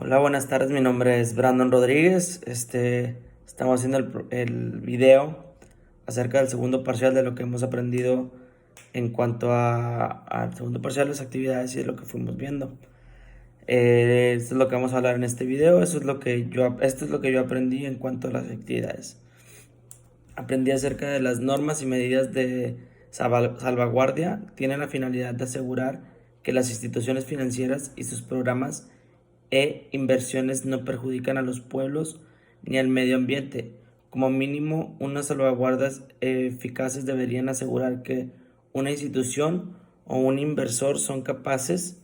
Hola, buenas tardes. Mi nombre es Brandon Rodríguez. Estamos haciendo el video acerca del segundo parcial de lo que hemos aprendido en cuanto al segundo parcial, las actividades y de lo que fuimos viendo. Esto es lo que vamos a hablar en este video. Esto es lo que yo aprendí en cuanto a las actividades. Aprendí acerca de las normas y medidas de salvaguardia. Tienen la finalidad de asegurar que las instituciones financieras y sus programas inversiones no perjudican a los pueblos ni al medio ambiente. Como mínimo, unas salvaguardas eficaces deberían asegurar que una institución o un inversor son capaces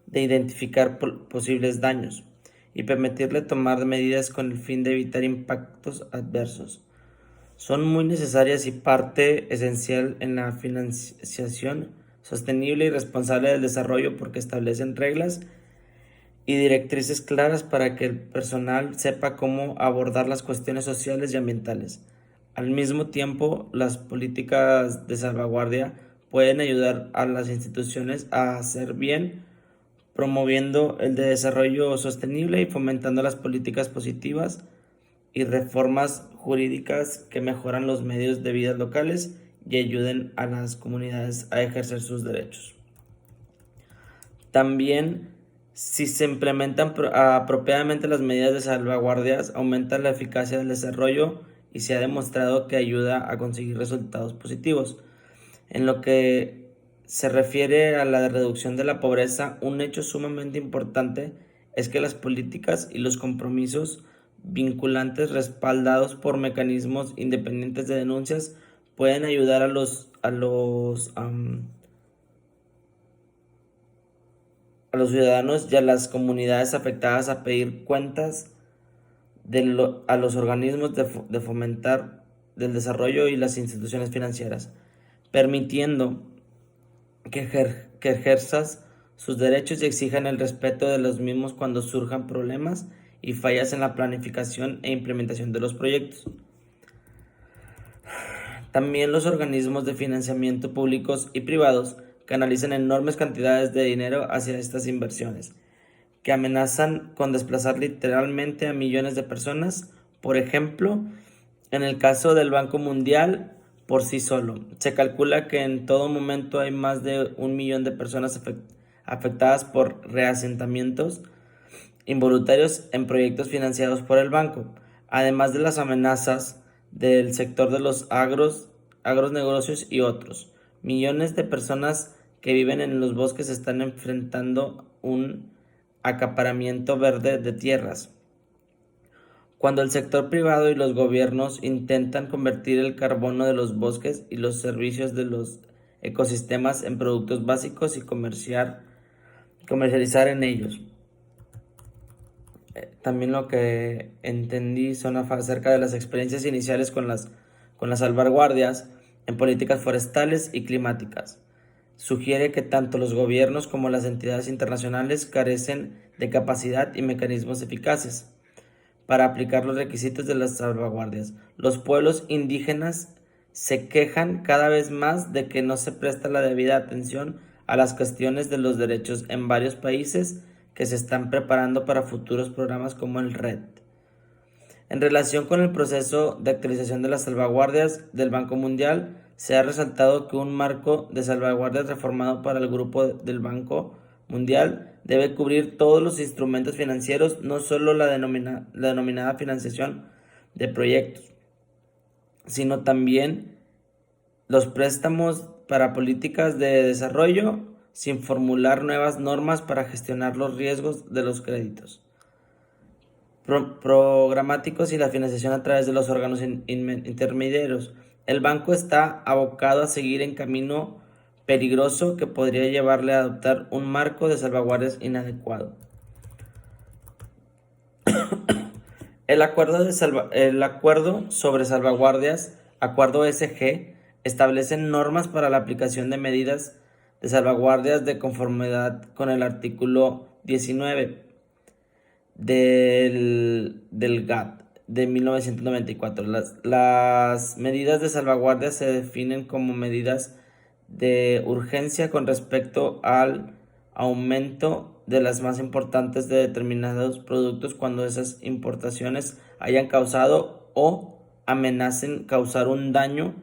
de identificar posibles daños y permitirle tomar medidas con el fin de evitar impactos adversos. Son muy necesarias y parte esencial en la financiación sostenible y responsable del desarrollo porque establecen reglas y directrices claras para que el personal sepa cómo abordar las cuestiones sociales y ambientales. Al mismo tiempo, las políticas de salvaguardia pueden ayudar a las instituciones a hacer bien, promoviendo el de desarrollo sostenible y fomentando las políticas positivas y reformas jurídicas que mejoran los medios de vida locales y ayuden a las comunidades a ejercer sus derechos. También, si se implementan apropiadamente las medidas de salvaguardias, aumenta la eficacia del desarrollo y se ha demostrado que ayuda a conseguir resultados positivos. En lo que se refiere a la reducción de la pobreza, un hecho sumamente importante es que las políticas y los compromisos vinculantes respaldados por mecanismos independientes de denuncias pueden ayudar a los ciudadanos y a las comunidades afectadas a pedir cuentas a los organismos de fomentar del desarrollo y las instituciones financieras, permitiendo que ejerzas sus derechos y exijan el respeto de los mismos cuando surjan problemas y fallas en la planificación e implementación de los proyectos. También los organismos de financiamiento públicos y privados canalizan enormes cantidades de dinero hacia estas inversiones, que amenazan con desplazar literalmente a millones de personas. Por ejemplo, en el caso del Banco Mundial, por sí solo, se calcula que en todo momento hay más de 1 millón de personas afectadas por reasentamientos involuntarios en proyectos financiados por el banco, además de las amenazas del sector de los agronegocios y otros. Millones de personas que viven en los bosques están enfrentando un acaparamiento verde de tierras. Cuando el sector privado y los gobiernos intentan convertir el carbono de los bosques y los servicios de los ecosistemas en productos básicos y comercializar en ellos. También lo que entendí son acerca de las experiencias iniciales con las salvaguardias en políticas forestales y climáticas. Sugiere que tanto los gobiernos como las entidades internacionales carecen de capacidad y mecanismos eficaces para aplicar los requisitos de las salvaguardias. Los pueblos indígenas se quejan cada vez más de que no se presta la debida atención a las cuestiones de los derechos en varios países que se están preparando para futuros programas como el RED. En relación con el proceso de actualización de las salvaguardias del Banco Mundial, se ha resaltado que un marco de salvaguardias reformado para el grupo del Banco Mundial debe cubrir todos los instrumentos financieros, no solo la denominada financiación de proyectos, sino también los préstamos para políticas de desarrollo, sin formular nuevas normas para gestionar los riesgos de los créditos programáticos y la financiación a través de los órganos intermediarios. El banco está abocado a seguir en camino peligroso que podría llevarle a adoptar un marco de salvaguardias inadecuado. El acuerdo sobre salvaguardias, Acuerdo SG, establece normas para la aplicación de medidas de salvaguardias de conformidad con el artículo 19 del GATT de 1994. Las medidas de salvaguardia se definen como medidas de urgencia con respecto al aumento de las más importantes de determinados productos cuando esas importaciones hayan causado o amenacen causar un daño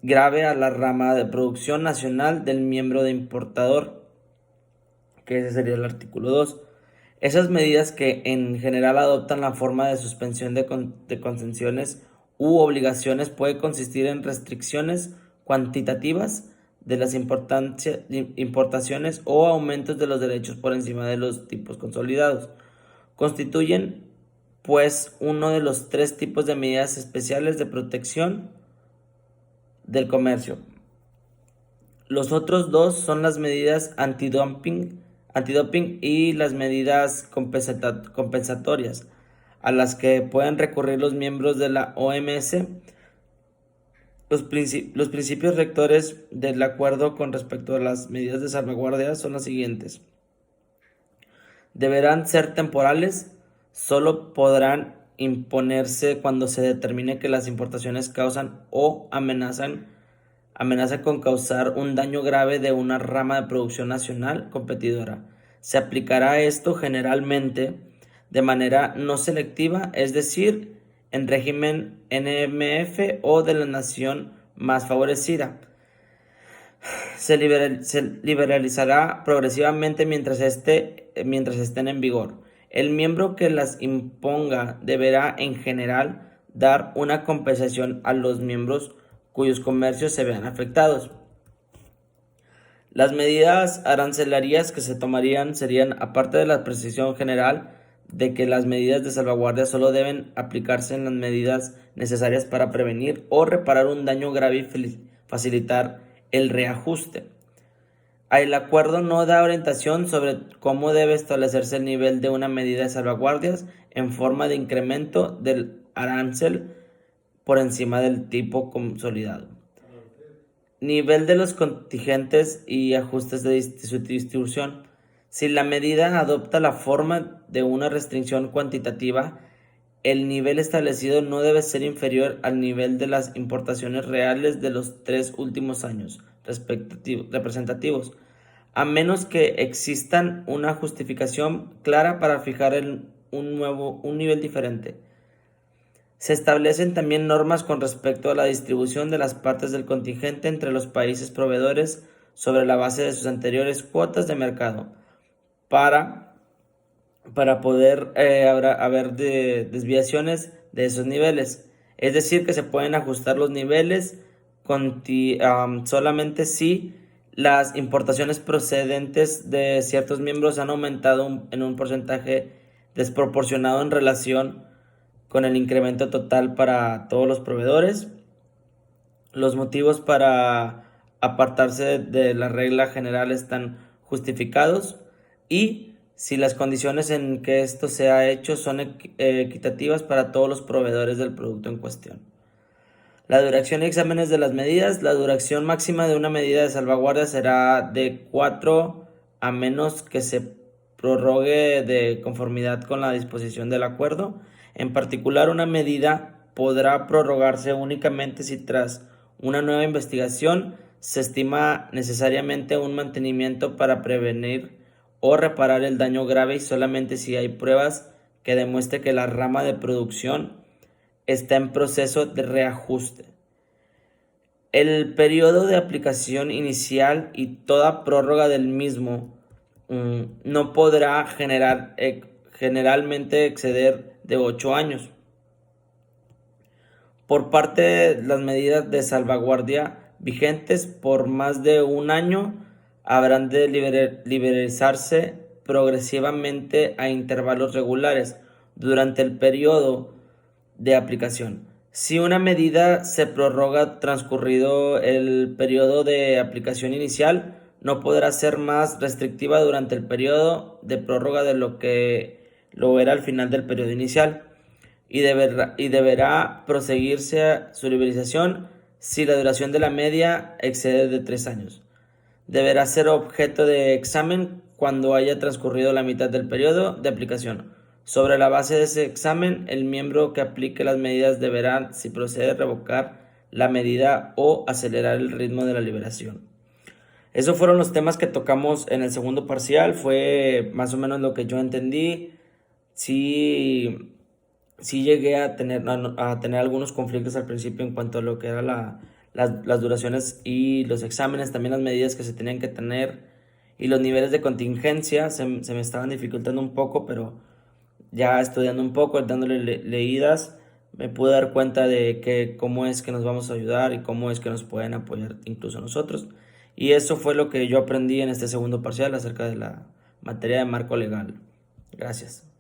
grave a la rama de producción nacional del miembro de importador, que ese sería el artículo 2. Esas medidas que en general adoptan la forma de suspensión de concesiones u obligaciones puede consistir en restricciones cuantitativas de las importaciones o aumentos de los derechos por encima de los tipos consolidados. Constituyen, pues, uno de los tres tipos de medidas especiales de protección del comercio. Los otros dos son las medidas antidoping y las medidas compensatorias, a las que pueden recurrir los miembros de la OMS. Los principios rectores del acuerdo con respecto a las medidas de salvaguardia son los siguientes. Deberán ser temporales, solo podrán imponerse cuando se determine que las importaciones causan o amenazan con causar un daño grave de una rama de producción nacional competidora. Se aplicará esto generalmente de manera no selectiva, es decir, en régimen NMF o de la nación más favorecida. Se liberalizará progresivamente mientras estén en vigor. El miembro que las imponga deberá, en general, dar una compensación a los miembros cuyos comercios se vean afectados. Las medidas arancelarias que se tomarían serían, aparte de la precisión general de que las medidas de salvaguardia solo deben aplicarse en las medidas necesarias para prevenir o reparar un daño grave y facilitar el reajuste. El acuerdo no da orientación sobre cómo debe establecerse el nivel de una medida de salvaguardias en forma de incremento del arancel por encima del tipo consolidado. Nivel de los contingentes y ajustes de su distribución. Si la medida adopta la forma de una restricción cuantitativa, el nivel establecido no debe ser inferior al nivel de las importaciones reales de los 3 últimos años representativos, a menos que existan una justificación clara para fijar un nivel diferente. Se establecen también normas con respecto a la distribución de las partes del contingente entre los países proveedores sobre la base de sus anteriores cuotas de mercado, para poder haber desviaciones de esos niveles. Es decir, que se pueden ajustar los niveles solamente si las importaciones procedentes de ciertos miembros han aumentado en un porcentaje desproporcionado en relación con el incremento total para todos los proveedores. Los motivos para apartarse de la regla general están justificados y si las condiciones en que esto se ha hecho son equitativas para todos los proveedores del producto en cuestión. La duración y exámenes de las medidas. La duración máxima de una medida de salvaguardia será de 4 a menos que se prorrogue de conformidad con la disposición del acuerdo. En particular, una medida podrá prorrogarse únicamente si tras una nueva investigación se estima necesariamente un mantenimiento para prevenir o reparar el daño grave y solamente si hay pruebas que demuestre que la rama de producción está en proceso de reajuste. El periodo de aplicación inicial y toda prórroga del mismo no podrá generalmente exceder de 8 años. Por parte de las medidas de salvaguardia vigentes por más de un año, habrán de liberalizarse progresivamente a intervalos regulares durante el periodo de aplicación. Si una medida se prorroga transcurrido el periodo de aplicación inicial, no podrá ser más restrictiva durante el periodo de prórroga de lo que lo era al final del periodo inicial, y deberá proseguirse su liberalización si la duración de la media excede de 3 años. Deberá ser objeto de examen cuando haya transcurrido la mitad del periodo de aplicación. Sobre la base de ese examen, el miembro que aplique las medidas deberá, si procede, revocar la medida o acelerar el ritmo de la liberación. Esos fueron los temas que tocamos en el segundo parcial, fue más o menos lo que yo entendí. Sí, sí llegué a tener algunos conflictos al principio en cuanto a lo que era las duraciones y los exámenes, también las medidas que se tenían que tener y los niveles de contingencia se me estaban dificultando un poco, pero ya estudiando un poco, dándole leídas, me pude dar cuenta de que cómo es que nos vamos a ayudar y cómo es que nos pueden apoyar incluso nosotros. Y eso fue lo que yo aprendí en este segundo parcial acerca de la materia de marco legal. Gracias.